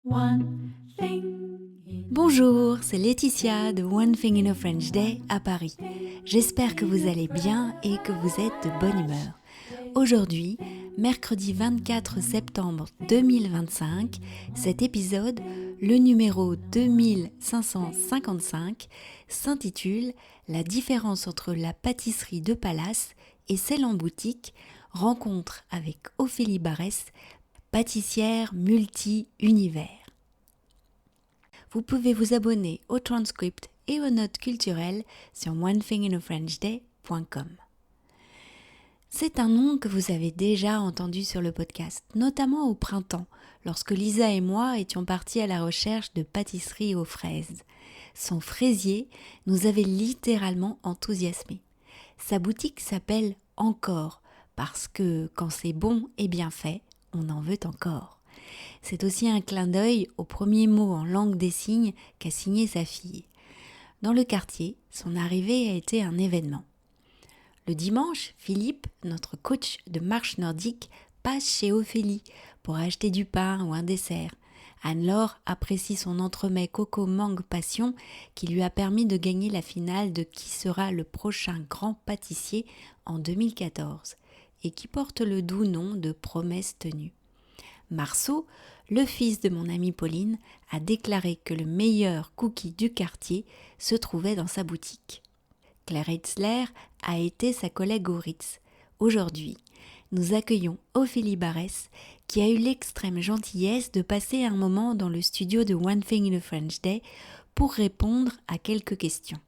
One thing Bonjour, c'est Laetitia de One Thing in a French Day à Paris. J'espère que vous allez bien et que vous êtes de bonne humeur. Aujourd'hui, mercredi 24 septembre 2025, cet épisode, le numéro 2555, s'intitule « La différence entre la pâtisserie de palace et celle en boutique, rencontre avec Ophélie Barès, pâtissière multi-univers ». Vous pouvez vous abonner au transcript et aux notes culturelles sur onethinginafrenchday.com. C'est un nom que vous avez déjà entendu sur le podcast, notamment au printemps, lorsque Lisa et moi étions partis à la recherche de pâtisseries aux fraises. Son fraisier nous avait littéralement enthousiasmés. Sa boutique s'appelle Encore, parce que quand c'est bon et bien fait, on en veut encore. C'est aussi un clin d'œil au premier mot en langue des signes qu'a signé sa fille. Dans le quartier, son arrivée a été un événement. Le dimanche, Philippe, notre coach de marche nordique, passe chez Ophélie pour acheter du pain ou un dessert. Anne-Laure apprécie son entremets coco mangue passion qui lui a permis de gagner la finale de qui sera le prochain grand pâtissier en 2014 et qui porte le doux nom de Promesse tenue. Marceau, le fils de mon amie Pauline, a déclaré que le meilleur cookie du quartier se trouvait dans sa boutique. Claire Hitzler a été sa collègue au Ritz. Aujourd'hui, nous accueillons Ophélie Barès, qui a eu l'extrême gentillesse de passer un moment dans le studio de One Thing in a French Day pour répondre à quelques questions.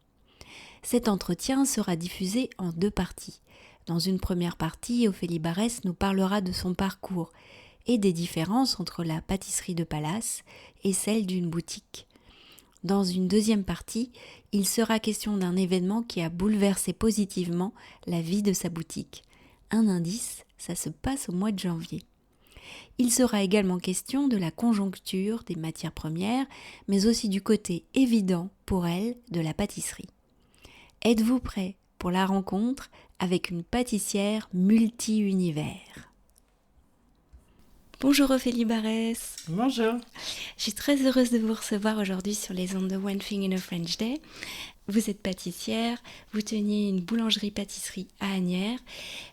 Cet entretien sera diffusé en 2 parties. Dans une première partie, Ophélie Barès nous parlera de son parcours et des différences entre la pâtisserie de palace et celle d'une boutique. Dans une deuxième partie, il sera question d'un événement qui a bouleversé positivement la vie de sa boutique. Un indice, ça se passe au mois de janvier. Il sera également question de la conjoncture des matières premières, mais aussi du côté évident pour elle de la pâtisserie. Êtes-vous prêts pour la rencontre avec une pâtissière multi-univers ? Bonjour Ophélie Barès. Bonjour. Je suis très heureuse de vous recevoir aujourd'hui sur les ondes de One Thing in a French Day. Vous êtes pâtissière, vous teniez une boulangerie-pâtisserie à Asnières.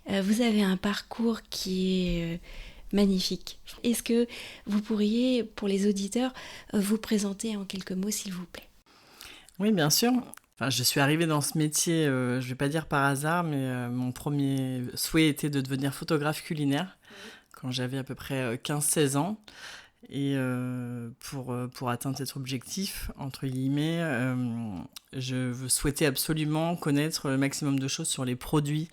Vous avez un parcours qui est magnifique. Est-ce que vous pourriez, pour les auditeurs, vous présenter en quelques mots, s'il vous plaît ? Oui, bien sûr. Enfin, je suis arrivée dans ce métier, je ne vais pas dire par hasard, mais mon premier souhait était de devenir photographe culinaire quand j'avais à peu près 15-16 ans. Et pour atteindre cet objectif, entre guillemets, je souhaitais absolument connaître le maximum de choses sur les produits,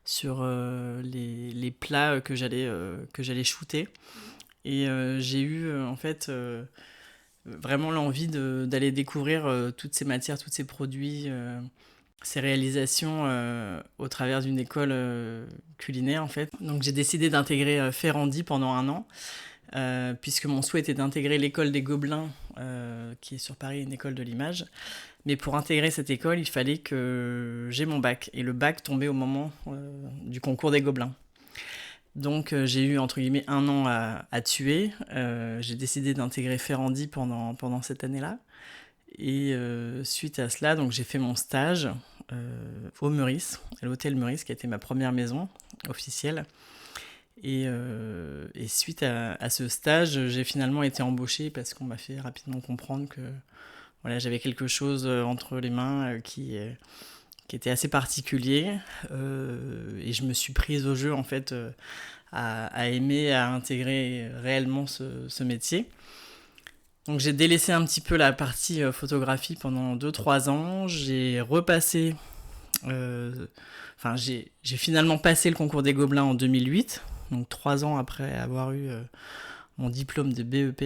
sur les plats que j'allais shooter. Et j'ai eu en fait vraiment l'envie d'aller découvrir toutes ces matières, tous ces produits, ces réalisations au travers d'une école culinaire en fait. Donc j'ai décidé d'intégrer Ferrandi pendant 1 an. Puisque mon souhait était d'intégrer l'école des Gobelins, qui est sur Paris, une école de l'image. Mais pour intégrer cette école, il fallait que j'ai mon bac. Et le bac tombait au moment du concours des Gobelins. Donc j'ai eu, entre guillemets, 1 an à tuer. J'ai décidé d'intégrer Ferrandi pendant cette année-là. Et suite à cela, donc, j'ai fait mon stage au Meurice, à l'hôtel Meurice, qui a été ma première maison officielle. Et suite à ce stage, j'ai finalement été embauchée parce qu'on m'a fait rapidement comprendre que voilà, j'avais quelque chose entre les mains qui était assez particulier. Et je me suis prise au jeu en fait à aimer, à intégrer réellement ce métier. Donc j'ai délaissé un petit peu la partie photographie pendant 2-3 ans. J'ai repassé... j'ai finalement passé le concours des Gobelins en 2008. Donc 3 ans après avoir eu mon diplôme de BEP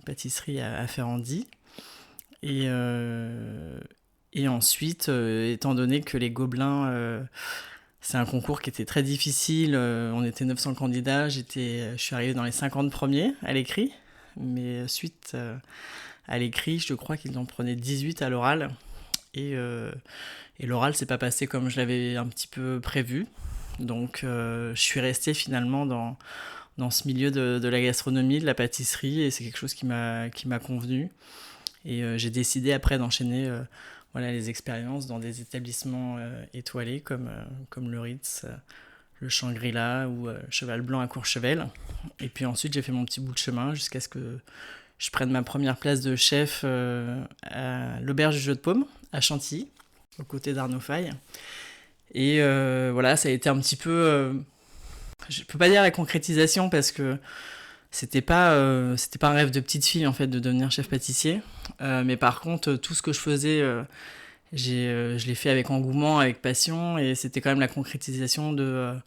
pâtisserie à Ferrandi. Et ensuite, étant donné que les Gobelins, c'est un concours qui était très difficile, on était 900 candidats, je suis arrivée dans les 50 premiers à l'écrit. Mais suite à l'écrit, je crois qu'ils en prenaient 18 à l'oral. Et l'oral s'est pas passé comme je l'avais un petit peu prévu. Donc je suis restée finalement dans dans ce milieu de la gastronomie, de la pâtisserie, et c'est quelque chose qui m'a convenu. Et j'ai décidé après d'enchaîner voilà, les expériences dans des établissements étoilés comme le Ritz, le Shangri-La ou Cheval Blanc à Courchevel. Et puis ensuite, j'ai fait mon petit bout de chemin jusqu'à ce que je prenne ma première place de chef à l'Auberge du Jeu de Paume, à Chantilly, aux côtés d'Arnaud Faye. Et voilà, ça a été un petit peu... je peux pas dire la concrétisation parce que c'était pas un rêve de petite fille en fait de devenir chef pâtissier. Mais par contre, tout ce que je faisais, je l'ai fait avec engouement, avec passion, et c'était quand même la concrétisation de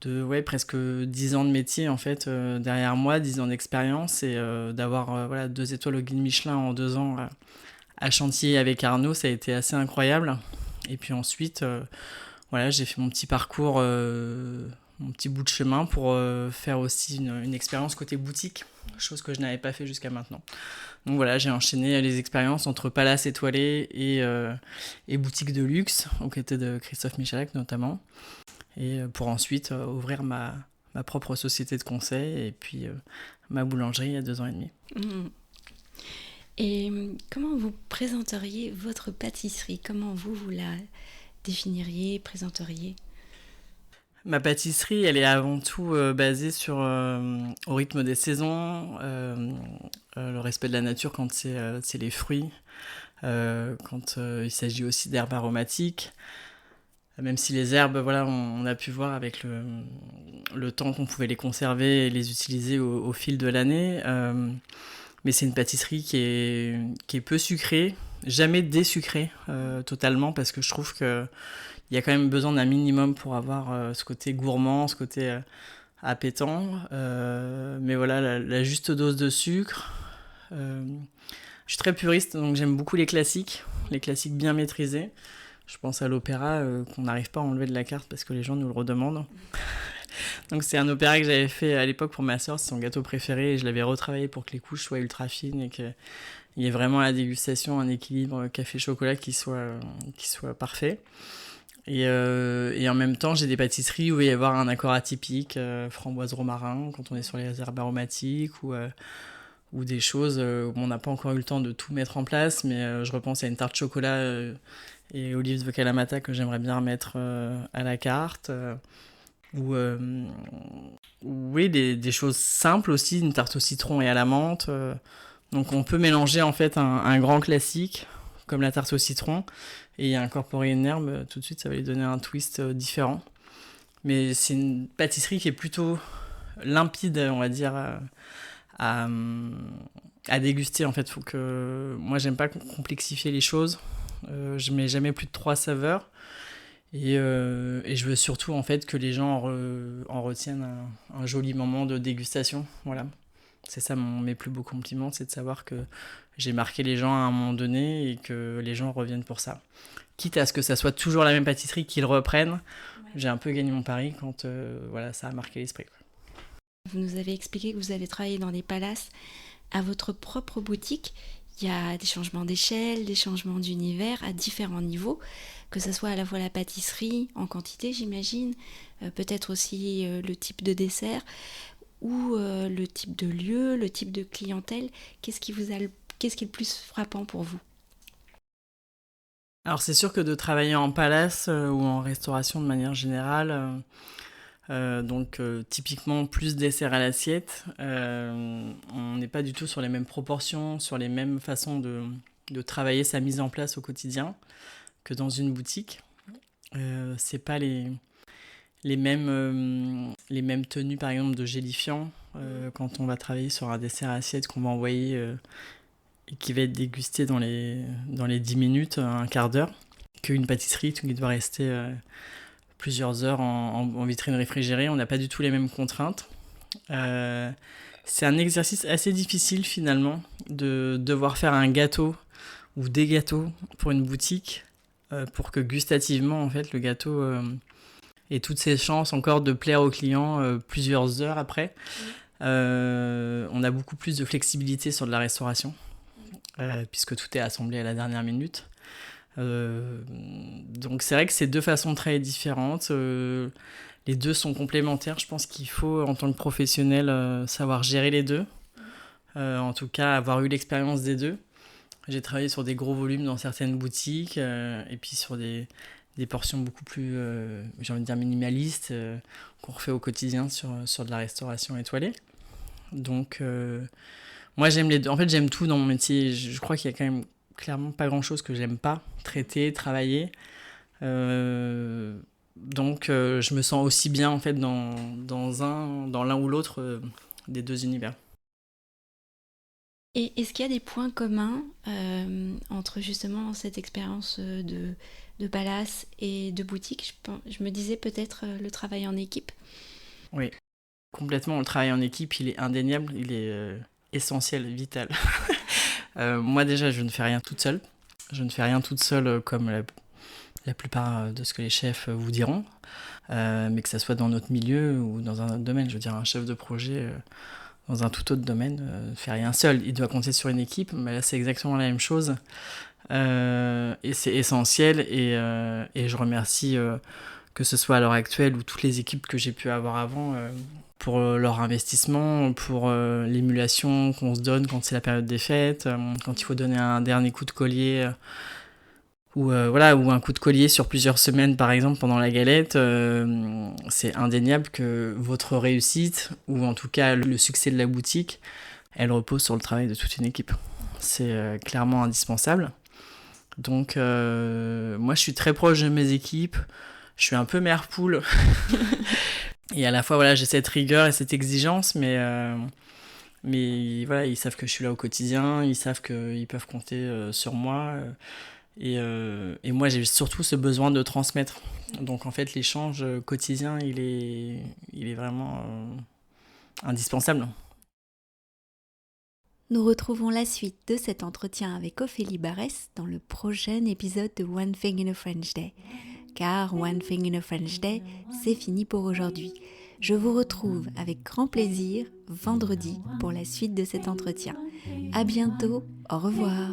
ouais, presque 10 ans de métier en fait derrière moi, 10 ans d'expérience, et d'avoir voilà, 2 étoiles au guide Michelin en 2 ans à Chantilly avec Arnaud, ça a été assez incroyable. Et puis ensuite, voilà, j'ai fait mon petit parcours, mon petit bout de chemin pour faire aussi une expérience côté boutique, chose que je n'avais pas fait jusqu'à maintenant. Donc voilà, j'ai enchaîné les expériences entre Palace étoilé et boutique de luxe, aux côtés de Christophe Michalak notamment, et pour ensuite ouvrir ma propre société de conseil et puis ma boulangerie il y a 2 ans et demi. Mmh. Et comment vous présenteriez votre pâtisserie? Comment vous la définiriez, présenteriez? Ma pâtisserie, elle est avant tout basée sur au rythme des saisons, le respect de la nature quand c'est les fruits, quand il s'agit aussi d'herbes aromatiques. Même si les herbes, voilà, on a pu voir avec le temps qu'on pouvait les conserver et les utiliser au fil de l'année. Mais c'est une pâtisserie qui est peu sucrée, jamais désucrée totalement, parce que je trouve qu'il y a quand même besoin d'un minimum pour avoir ce côté gourmand, ce côté appétant. Mais voilà, la juste dose de sucre. Je suis très puriste, donc j'aime beaucoup les classiques bien maîtrisés. Je pense à l'opéra qu'on n'arrive pas à enlever de la carte parce que les gens nous le redemandent. Donc c'est un opéra que j'avais fait à l'époque pour ma soeur, c'est son gâteau préféré, et je l'avais retravaillé pour que les couches soient ultra fines et qu'il y ait vraiment à la dégustation un équilibre café-chocolat qui soit parfait. Et en même temps, j'ai des pâtisseries où il va y avoir un accord atypique, framboise romarin quand on est sur les herbes aromatiques, ou des choses où on n'a pas encore eu le temps de tout mettre en place, mais je repense à une tarte chocolat et olives de Kalamata que j'aimerais bien remettre à la carte. Oui, des choses simples aussi, une tarte au citron et à la menthe. Donc on peut mélanger en fait un grand classique comme la tarte au citron et incorporer une herbe, tout de suite ça va lui donner un twist différent. Mais c'est une pâtisserie qui est plutôt limpide, on va dire, à déguster en fait. Moi j'aime pas complexifier les choses. Je mets jamais plus de 3 saveurs. Et je veux surtout en fait que les gens en retiennent un joli moment de dégustation. Voilà. C'est ça mes plus beaux compliments, c'est de savoir que j'ai marqué les gens à un moment donné et que les gens reviennent pour ça. Quitte à ce que ça soit toujours la même pâtisserie qu'ils reprennent, ouais. J'ai un peu gagné mon pari quand voilà, ça a marqué l'esprit. Vous nous avez expliqué que vous avez travaillé dans des palaces. À votre propre boutique, il y a des changements d'échelle, des changements d'univers à différents niveaux, que ce soit à la fois la pâtisserie en quantité, j'imagine, peut-être aussi le type de dessert, ou le type de lieu, le type de clientèle. Qu'est-ce qui est le plus frappant pour vous? Alors c'est sûr que de travailler en palace ou en restauration de manière générale, donc typiquement plus dessert à l'assiette, on n'est pas du tout sur les mêmes proportions, sur les mêmes façons de travailler sa mise en place au quotidien que dans une boutique. C'est pas les mêmes tenues par exemple de gélifiant quand on va travailler sur un dessert à assiette qu'on va envoyer et qui va être dégusté dans les 10 minutes, un quart d'heure, qu'une pâtisserie qui doit rester plusieurs heures en vitrine réfrigérée. On n'a pas du tout les mêmes contraintes. C'est un exercice assez difficile finalement de devoir faire un gâteau ou des gâteaux pour une boutique pour que gustativement en fait le gâteau ait toutes ses chances encore de plaire aux clients plusieurs heures après. On a beaucoup plus de flexibilité sur de la restauration puisque tout est assemblé à la dernière minute. Donc c'est vrai que c'est 2 façons très différentes. les deux sont complémentaires. Je pense qu'il faut, en tant que professionnel, savoir gérer les deux. En tout cas, avoir eu l'expérience des deux. J'ai travaillé sur des gros volumes dans certaines boutiques et puis sur des portions beaucoup plus, j'ai envie de dire, minimalistes qu'on refait au quotidien sur de la restauration étoilée. Donc, moi, j'aime les deux. En fait, j'aime tout dans mon métier. Je crois qu'il y a quand même clairement pas grand-chose que j'aime pas. Traiter, travailler. Donc, je me sens aussi bien en fait dans l'un ou l'autre des deux univers. Et est-ce qu'il y a des points communs entre justement cette expérience de palace et de boutique? Je me disais peut-être le travail en équipe. Oui, complètement. Le travail en équipe, il est indéniable, il est essentiel, vital. Moi déjà, je ne fais rien toute seule. Je ne fais rien toute seule comme la plupart de ce que les chefs vous diront. Mais que ça soit dans notre milieu ou dans un autre domaine. Je veux dire, un chef de projet dans un tout autre domaine ne fait rien seul. Il doit compter sur une équipe, mais là c'est exactement la même chose. Et c'est essentiel. Et je remercie que ce soit à l'heure actuelle ou toutes les équipes que j'ai pu avoir avant pour leur investissement, pour l'émulation qu'on se donne quand c'est la période des fêtes, quand il faut donner un dernier coup de collier ou un coup de collier sur plusieurs semaines par exemple pendant la galette. C'est indéniable que votre réussite ou en tout cas le succès de la boutique, elle repose sur le travail de toute une équipe. C'est clairement indispensable. Donc moi je suis très proche de mes équipes, je suis un peu mère poule et à la fois voilà, j'ai cette rigueur et cette exigence, mais voilà, ils savent que je suis là au quotidien, ils savent qu'ils peuvent compter sur moi. Et moi, j'ai surtout ce besoin de transmettre. Donc, en fait, l'échange quotidien, il est vraiment indispensable. Nous retrouvons la suite de cet entretien avec Ophélie Barès dans le prochain épisode de One Thing in a French Day. Car One Thing in a French Day, c'est fini pour aujourd'hui. Je vous retrouve avec grand plaisir vendredi pour la suite de cet entretien. À bientôt, au revoir.